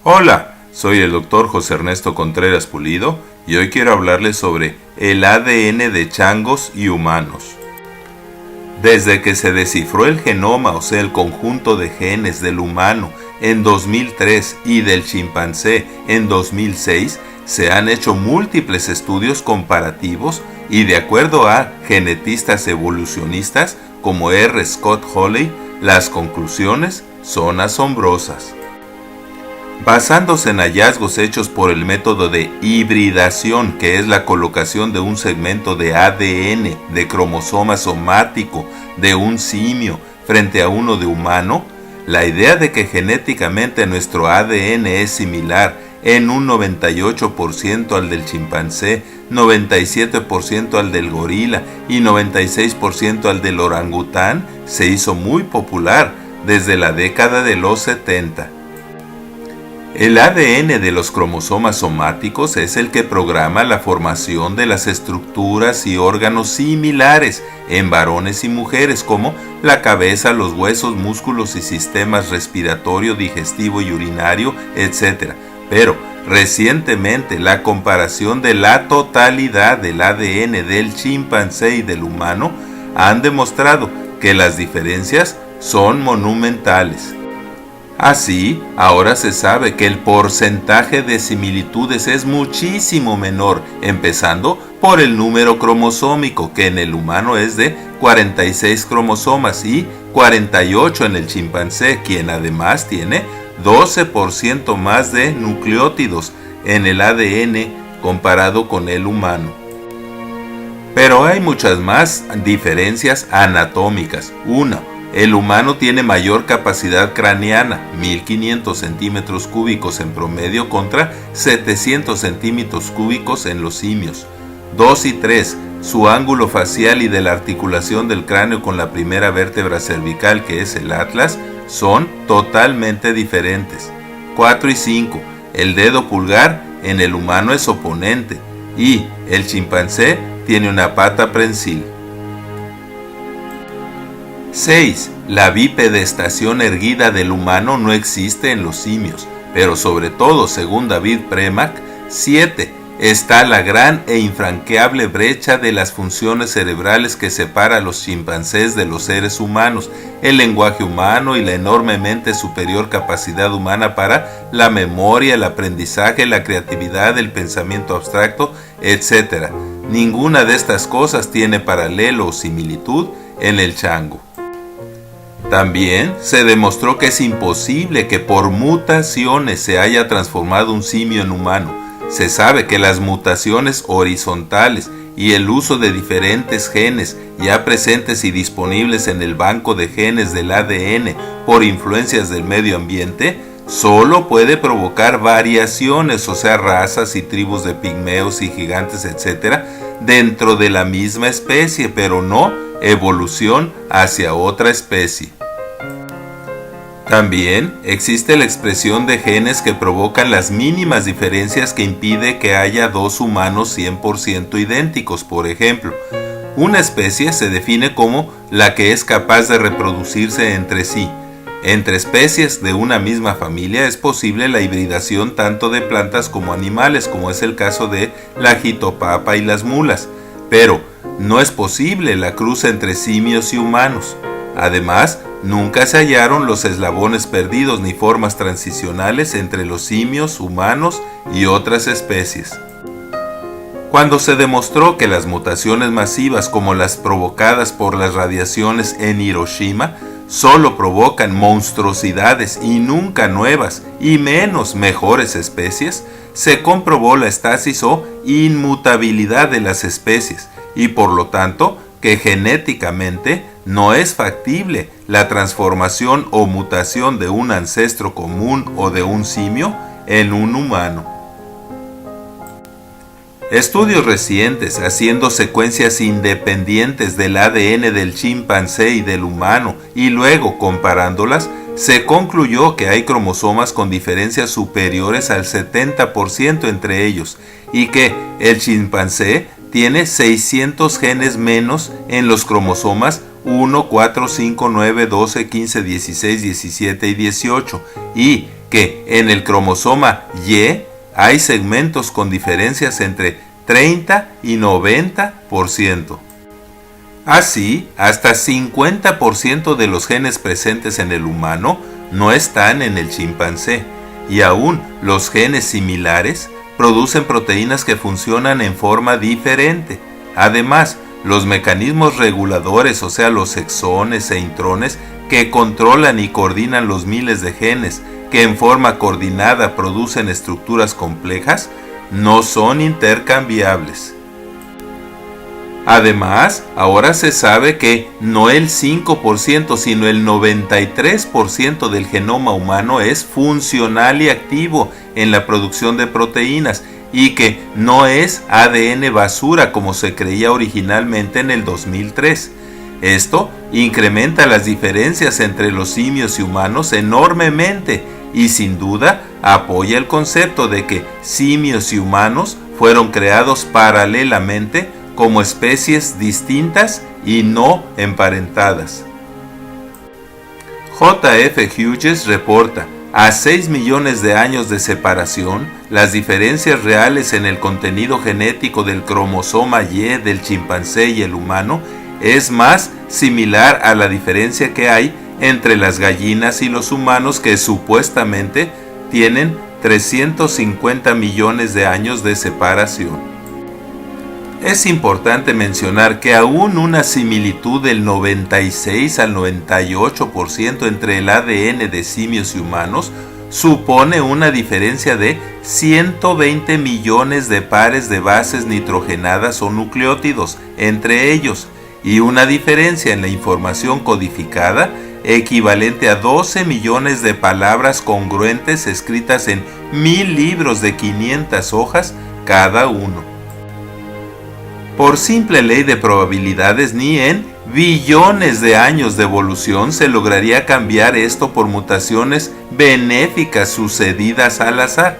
Hola, soy el doctor José Ernesto Contreras Pulido y hoy quiero hablarles sobre el ADN de changos y humanos. Desde que se descifró el genoma, o sea, el conjunto de genes del humano en 2003 y del chimpancé en 2006, se han hecho múltiples estudios comparativos y de acuerdo a genetistas evolucionistas como R. Scott Holley, las conclusiones son asombrosas. Basándose en hallazgos hechos por el método de hibridación, que es la colocación de un segmento de ADN de cromosoma somático de un simio frente a uno de humano, la idea de que genéticamente nuestro ADN es similar en un 98% al del chimpancé, 97% al del gorila y 96% al del orangután se hizo muy popular desde la década de los 70. El ADN de los cromosomas somáticos es el que programa la formación de las estructuras y órganos similares en varones y mujeres como la cabeza, los huesos, músculos y sistemas respiratorio, digestivo y urinario, etc. Pero recientemente la comparación de la totalidad del ADN del chimpancé y del humano han demostrado que las diferencias son monumentales. Así, ahora se sabe que el porcentaje de similitudes es muchísimo menor, empezando por el número cromosómico, que en el humano es de 46 cromosomas y 48 en el chimpancé, quien además tiene 12% más de nucleótidos en el ADN comparado con el humano. Pero hay muchas más diferencias anatómicas. El humano tiene mayor capacidad craneana, 1500 centímetros cúbicos en promedio contra 700 centímetros cúbicos en los simios. 2 y 3. Su ángulo facial y de la articulación del cráneo con la primera vértebra cervical, que es el atlas, son totalmente diferentes. 4 y 5. El dedo pulgar en el humano es oponente y el chimpancé tiene una pata prensil. 6. La bipedestación erguida del humano no existe en los simios, pero sobre todo, según David Premack. 7. Está la gran e infranqueable brecha de las funciones cerebrales que separa a los chimpancés de los seres humanos, el lenguaje humano y la enormemente superior capacidad humana para la memoria, el aprendizaje, la creatividad, el pensamiento abstracto, etc. Ninguna de estas cosas tiene paralelo o similitud en el chango. También se demostró que es imposible que por mutaciones se haya transformado un simio en humano. Se sabe que las mutaciones horizontales y el uso de diferentes genes ya presentes y disponibles en el banco de genes del ADN por influencias del medio ambiente solo puede provocar variaciones, o sea, razas y tribus de pigmeos y gigantes, etc., dentro de la misma especie, pero no evolución hacia otra especie. También existe la expresión de genes que provocan las mínimas diferencias que impide que haya dos humanos 100% idénticos. Por ejemplo, una especie se define como la que es capaz de reproducirse entre sí. Entre especies de una misma familia es posible la hibridación tanto de plantas como animales, como es el caso de la jitopapa y las mulas, pero no es posible la cruza entre simios y humanos. Además, nunca se hallaron los eslabones perdidos ni formas transicionales entre los simios, humanos y otras especies. Cuando se demostró que las mutaciones masivas como las provocadas por las radiaciones en Hiroshima solo provocan monstruosidades y nunca nuevas y menos mejores especies, se comprobó la estasis o inmutabilidad de las especies y por lo tanto que genéticamente no es factible la transformación o mutación de un ancestro común o de un simio en un humano. Estudios recientes haciendo secuencias independientes del ADN del chimpancé y del humano y luego comparándolas, se concluyó que hay cromosomas con diferencias superiores al 70% entre ellos y que el chimpancé tiene 600 genes menos en los cromosomas 1, 4, 5, 9, 12, 15, 16, 17 y 18 y que en el cromosoma Y hay segmentos con diferencias entre 30 y 90%. Así, hasta 50% de los genes presentes en el humano no están en el chimpancé, y aún los genes similares producen proteínas que funcionan en forma diferente. Además, los mecanismos reguladores, o sea, los exones e intrones, que controlan y coordinan los miles de genes que en forma coordinada producen estructuras complejas, no son intercambiables. Además, ahora se sabe que no el 5%, sino el 93% del genoma humano es funcional y activo en la producción de proteínas y que no es ADN basura como se creía originalmente en el 2003. Esto incrementa las diferencias entre los simios y humanos enormemente y sin duda apoya el concepto de que simios y humanos fueron creados paralelamente como especies distintas y no emparentadas. J.F. Hughes reporta, a 6 millones de años de separación, las diferencias reales en el contenido genético del cromosoma Y del chimpancé y el humano es más similar a la diferencia que hay entre las gallinas y los humanos que supuestamente tienen 350 millones de años de separación. Es importante mencionar que aún una similitud del 96 al 98% entre el ADN de simios y humanos supone una diferencia de 120 millones de pares de bases nitrogenadas o nucleótidos entre ellos, y una diferencia en la información codificada equivalente a 12 millones de palabras congruentes escritas en 1000 libros de 500 hojas cada uno. Por simple ley de probabilidades, ni en billones de años de evolución se lograría cambiar esto por mutaciones benéficas sucedidas al azar.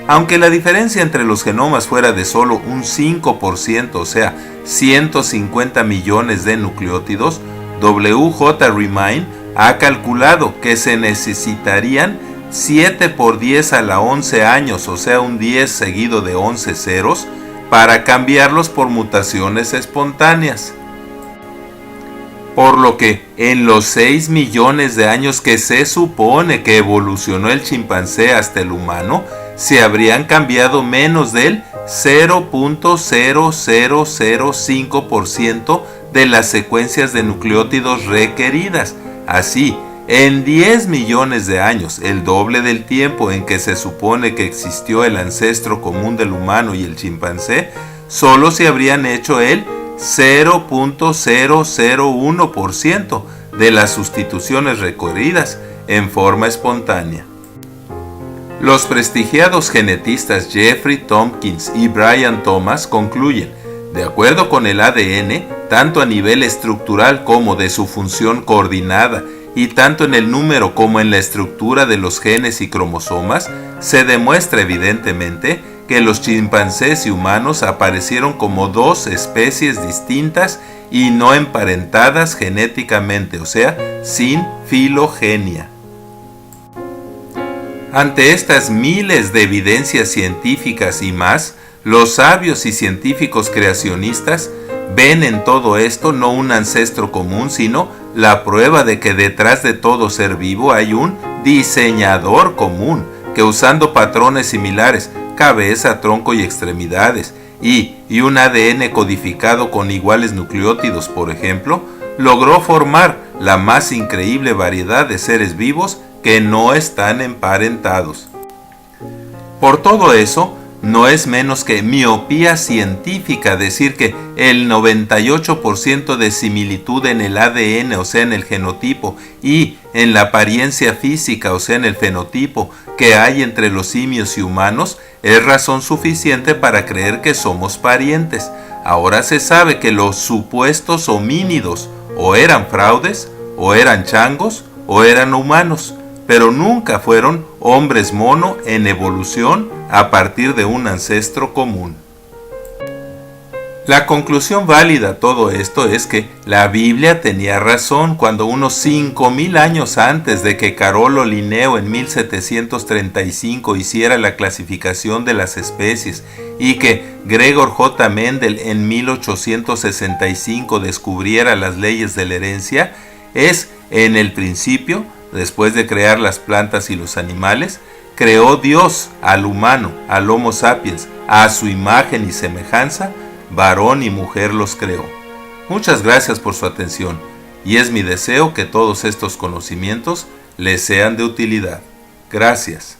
Aunque la diferencia entre los genomas fuera de solo un 5%, o sea, 150 millones de nucleótidos, W.J. Riemann ha calculado que se necesitarían 7 por 10 a la 11 años, o sea, un 10 seguido de 11 ceros, para cambiarlos por mutaciones espontáneas. Por lo que en los 6 millones de años que se supone que evolucionó el chimpancé hasta el humano, se habrían cambiado menos del 0.0005% de las secuencias de nucleótidos requeridas. Así, en 10 millones de años, el doble del tiempo en que se supone que existió el ancestro común del humano y el chimpancé, solo se habrían hecho el 0.001% de las sustituciones requeridas en forma espontánea. Los prestigiados genetistas Jeffrey Tompkins y Brian Thomas concluyen, de acuerdo con el ADN, tanto a nivel estructural como de su función coordinada, y tanto en el número como en la estructura de los genes y cromosomas, se demuestra evidentemente que los chimpancés y humanos aparecieron como dos especies distintas y no emparentadas genéticamente, o sea, sin filogenia. Ante estas miles de evidencias científicas y más, los sabios y científicos creacionistas ven en todo esto no un ancestro común, sino la prueba de que detrás de todo ser vivo hay un diseñador común, que usando patrones similares, cabeza, tronco y extremidades, y un ADN codificado con iguales nucleótidos, por ejemplo, logró formar la más increíble variedad de seres vivos que no están emparentados. Por todo eso, no es menos que miopía científica decir que el 98% de similitud en el ADN, o sea en el genotipo, y en la apariencia física, o sea en el fenotipo, que hay entre los simios y humanos, es razón suficiente para creer que somos parientes. Ahora se sabe que los supuestos homínidos o eran fraudes, o eran changos, o eran humanos, pero nunca fueron hombres mono en evolución a partir de un ancestro común. La conclusión válida a todo esto es que la Biblia tenía razón cuando unos 5000 años antes de que Carolo Linneo en 1735 hiciera la clasificación de las especies y que Gregor J. Mendel en 1865 descubriera las leyes de la herencia, es en el principio, después de crear las plantas y los animales, creó Dios al humano, al Homo sapiens, a su imagen y semejanza, varón y mujer los creó. Muchas gracias por su atención, y es mi deseo que todos estos conocimientos les sean de utilidad. Gracias.